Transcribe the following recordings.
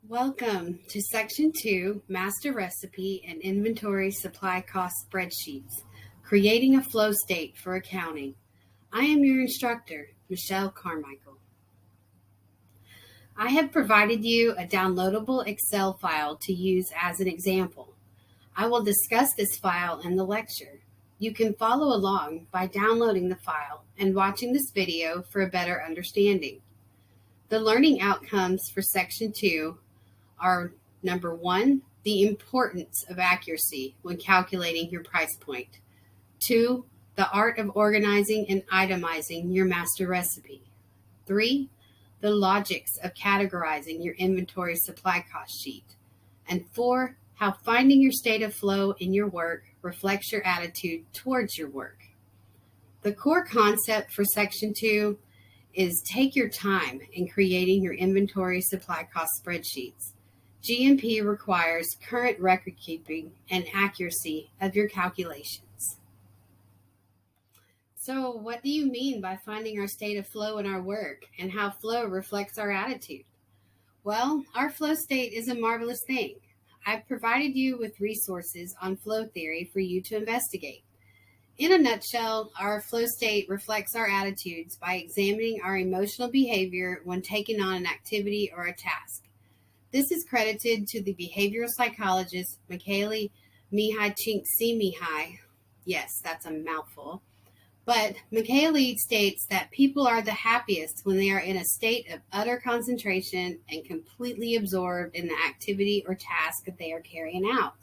Welcome to Section 2, Master Recipe and Inventory Supply Cost Spreadsheets, Creating a Flow State for Accounting. I am your instructor, Michelle Carmichael. I have provided you a downloadable Excel file to use as an example. I will discuss this file in the lecture. You can follow along by downloading the file and watching this video for a better understanding. The learning outcomes for Section 2 are number 1, the importance of accuracy when calculating your price point. 2, the art of organizing and itemizing your master recipe. 3, the logics of categorizing your inventory supply cost sheet. And 4, how finding your state of flow in your work reflects your attitude towards your work. The core concept for Section 2 is take your time in creating your inventory supply cost spreadsheets. GMP requires current record keeping and accuracy of your calculations. So, what do you mean by finding our state of flow in our work and how flow reflects our attitude? Well, our flow state is a marvelous thing. I've provided you with resources on flow theory for you to investigate. In a nutshell, our flow state reflects our attitudes by examining our emotional behavior when taking on an activity or a task. This is credited to the behavioral psychologist Mihaly Csikszentmihalyi. Yes, that's a mouthful. But Mihaly states that people are the happiest when they are in a state of utter concentration and completely absorbed in the activity or task that they are carrying out.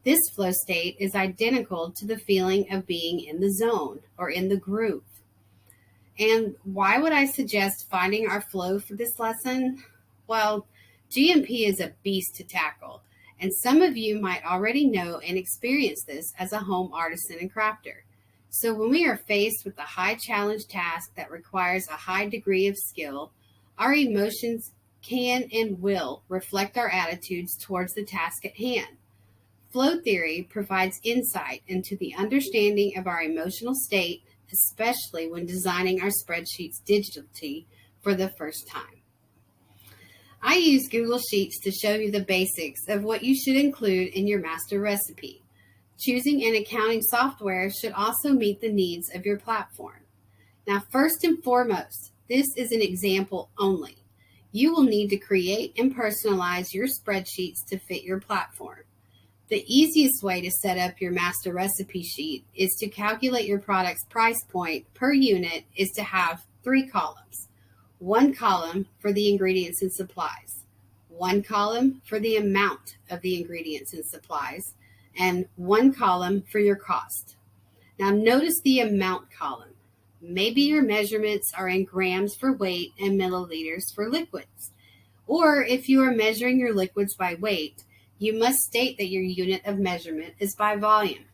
This flow state is identical to the feeling of being in the zone or in the groove. And why would I suggest finding our flow for this lesson? Well, GMP is a beast to tackle, and some of you might already know and experience this as a home artisan and crafter. So when we are faced with a high challenge task that requires a high degree of skill, our emotions can and will reflect our attitudes towards the task at hand. Flow theory provides insight into the understanding of our emotional state, especially when designing our spreadsheets digitally for the first time. I use Google Sheets to show you the basics of what you should include in your master recipe. Choosing an accounting software should also meet the needs of your platform. Now, first and foremost, this is an example only. You will need to create and personalize your spreadsheets to fit your platform. The easiest way to set up your master recipe sheet is to calculate your product's price point per unit is to have 3 columns. 1 column for the ingredients and supplies, 1 column for the amount of the ingredients and supplies, and 1 column for your cost. Now notice the amount column. Maybe your measurements are in grams for weight and milliliters for liquids. Or if you are measuring your liquids by weight, you must state that your unit of measurement is by volume.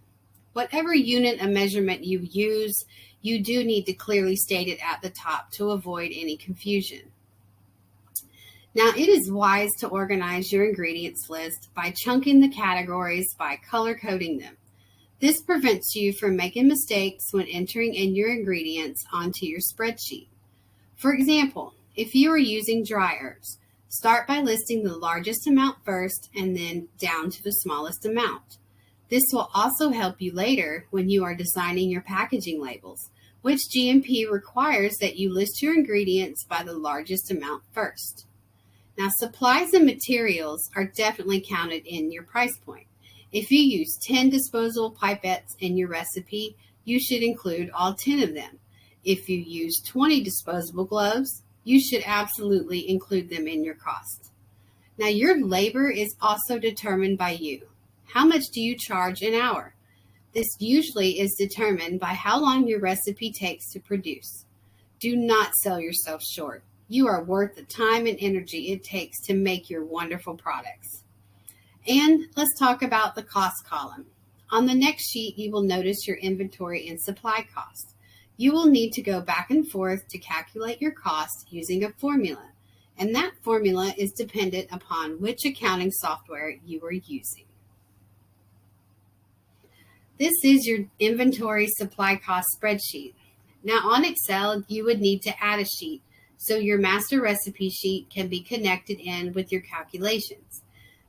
Whatever unit of measurement you use, you do need to clearly state it at the top to avoid any confusion. Now, it is wise to organize your ingredients list by chunking the categories by color coding them. This prevents you from making mistakes when entering in your ingredients onto your spreadsheet. For example, if you are using dry herbs, start by listing the largest amount first and then down to the smallest amount. This will also help you later when you are designing your packaging labels, which GMP requires that you list your ingredients by the largest amount first. Now, supplies and materials are definitely counted in your price point. If you use 10 disposable pipettes in your recipe, you should include all 10 of them. If you use 20 disposable gloves, you should absolutely include them in your cost. Now, your labor is also determined by you. How much do you charge an hour? This usually is determined by how long your recipe takes to produce. Do not sell yourself short. You are worth the time and energy it takes to make your wonderful products. And let's talk about the cost column. On the next sheet, you will notice your inventory and supply costs. You will need to go back and forth to calculate your costs using a formula, and that formula is dependent upon which accounting software you are using. This is your inventory supply cost spreadsheet. Now on Excel, you would need to add a sheet so your master recipe sheet can be connected in with your calculations.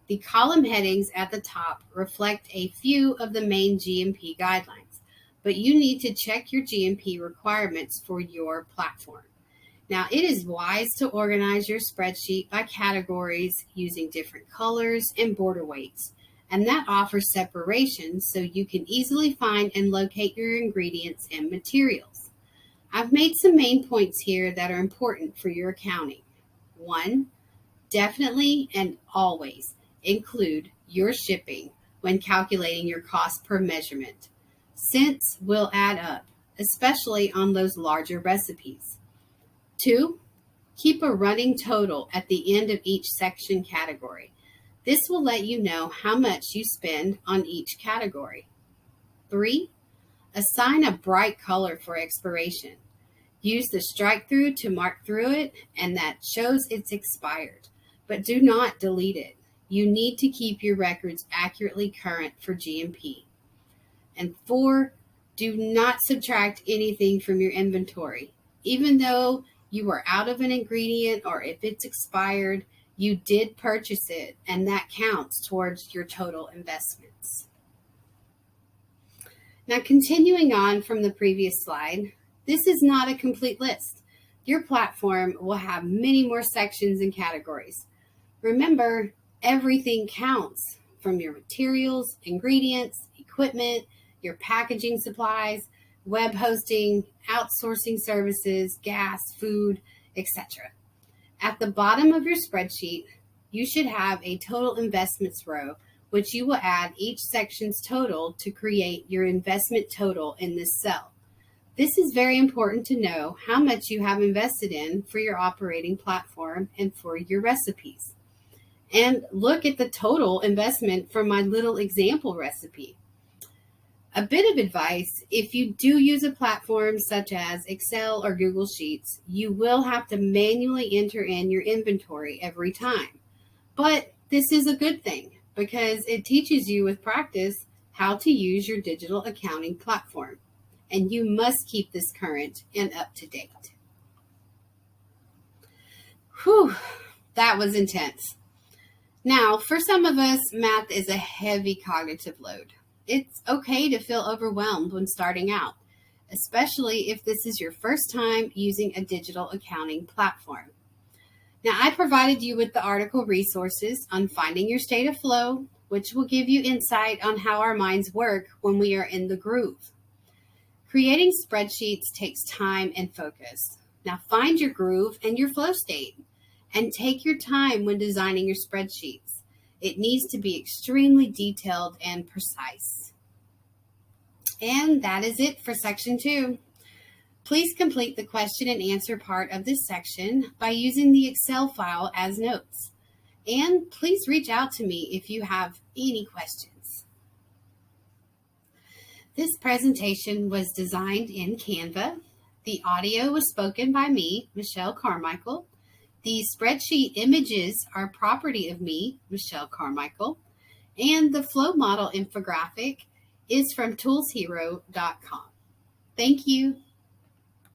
The column headings at the top reflect a few of the main GMP guidelines, but you need to check your GMP requirements for your platform. Now, it is wise to organize your spreadsheet by categories using different colors and border weights, and that offers separation so you can easily find and locate your ingredients and materials. I've made some main points here that are important for your accounting. 1. Definitely and always include your shipping when calculating your cost per measurement. Cents will add up, especially on those larger recipes. 2. Keep a running total at the end of each section category. This will let you know how much you spend on each category. 3. Assign a bright color for expiration. Use the strike through to mark through it, and that shows it's expired. But do not delete it. You need to keep your records accurately current for GMP. And 4, do not subtract anything from your inventory. Even though you are out of an ingredient or if it's expired, you did purchase it, and that counts towards your total investments. Now, continuing on from the previous slide, this is not a complete list. Your platform will have many more sections and categories. Remember, everything counts, from your materials, ingredients, equipment, your packaging supplies, web hosting, outsourcing services, gas, food, etc. At the bottom of your spreadsheet, you should have a total investments row, which you will add each section's total to create your investment total in this cell. This is very important to know how much you have invested in for your operating platform and for your recipes. And look at the total investment for my little example recipe. A bit of advice: if you do use a platform such as Excel or Google Sheets, you will have to manually enter in your inventory every time. But this is a good thing because it teaches you with practice how to use your digital accounting platform. And you must keep this current and up to date. Whew, that was intense. Now, for some of us, math is a heavy cognitive load. It's okay to feel overwhelmed when starting out, especially if this is your first time using a digital accounting platform. Now, I provided you with the article resources on finding your state of flow, which will give you insight on how our minds work when we are in the groove. Creating spreadsheets takes time and focus. Now, find your groove and your flow state, and take your time when designing your spreadsheets. It needs to be extremely detailed and precise. And that is it for section 2. Please complete the question and answer part of this section by using the Excel file as notes. And please reach out to me if you have any questions. This presentation was designed in Canva. The audio was spoken by me, Michelle Carmichael. The spreadsheet images are property of me, Michelle Carmichael, and the flow model infographic is from toolshero.com. Thank you.